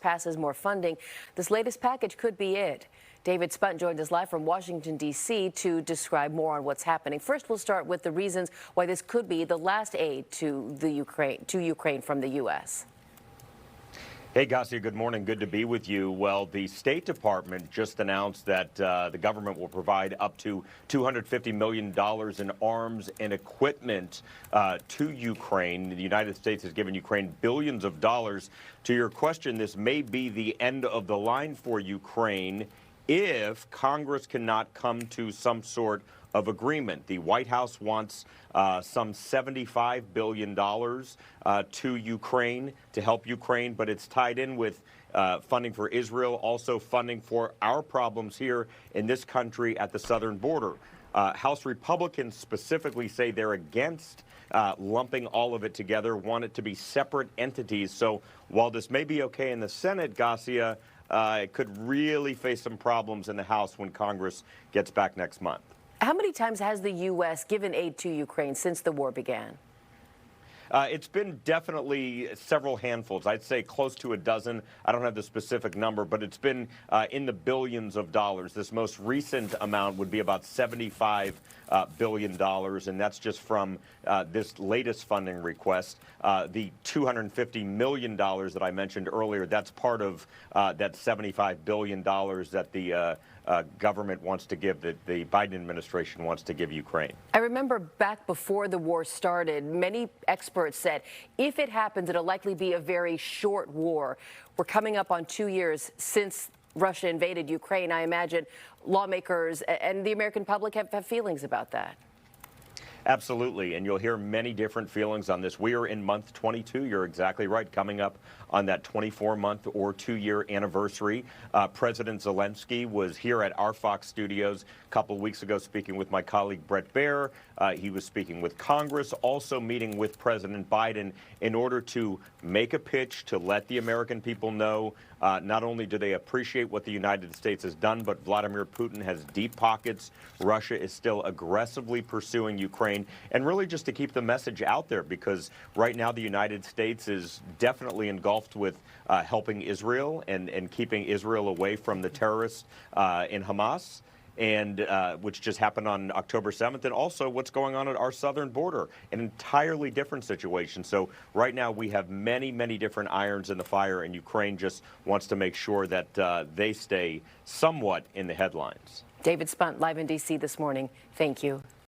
passes more funding, this latest package could be it. David Spunt joins us live from Washington, D.C. to describe more on what's happening. First, we'll start with the reasons why this could be the last aid to Ukraine from the U.S. Hey, Garcia, good morning. Good to be with you. Well, the State Department just announced that the government will provide up to $250 million in arms and equipment to Ukraine. The United States has given Ukraine billions of dollars. To your question, this may be the end of the line for Ukraine if Congress cannot come to some sort of agreement. The White House wants some $75 billion to Ukraine to help Ukraine, but it's tied in with funding for Israel, also funding for our problems here in this country at the southern border. House Republicans specifically say they're against lumping all of it together, want it to be separate entities. So while this may be okay in the Senate, Garcia, it could really face some problems in the House when Congress gets back next month. How many times has the U.S. given aid to Ukraine since the war began? It's been definitely several handfuls. I'd say close to a dozen. I don't have the specific number, but it's been in the billions of dollars. This most recent amount would be about $75 billion, and that's just from this latest funding request. The $250 million that I mentioned earlier, that's part of that $75 billion that the government wants to give, that the Biden administration wants to give Ukraine. I remember back before the war started, many experts said if it happens, it'll likely be a very short war. We're coming up on 2 years since Russia invaded Ukraine. I imagine lawmakers and the American public have feelings about that. Absolutely, and you'll hear many different feelings on this. We are in month 22. You're exactly right, coming up on that 24-month or 2-year anniversary. President Zelensky was here at our Fox studios a couple of weeks ago speaking with my colleague Brett Baer. He was speaking with Congress, also meeting with President Biden in order to make a pitch to let the American people know not only do they appreciate what the United States has done, but Vladimir Putin has deep pockets. Russia is still aggressively pursuing Ukraine. And really just to keep the message out there, because right now the United States is definitely engulfed with helping Israel and keeping Israel away from the terrorists in Hamas, and which just happened on October 7th, and also what's going on at our southern border, an entirely different situation. So right now we have many, many different irons in the fire, and Ukraine just wants to make sure that they stay somewhat in the headlines. David Spunt, live in D.C. this morning. Thank you.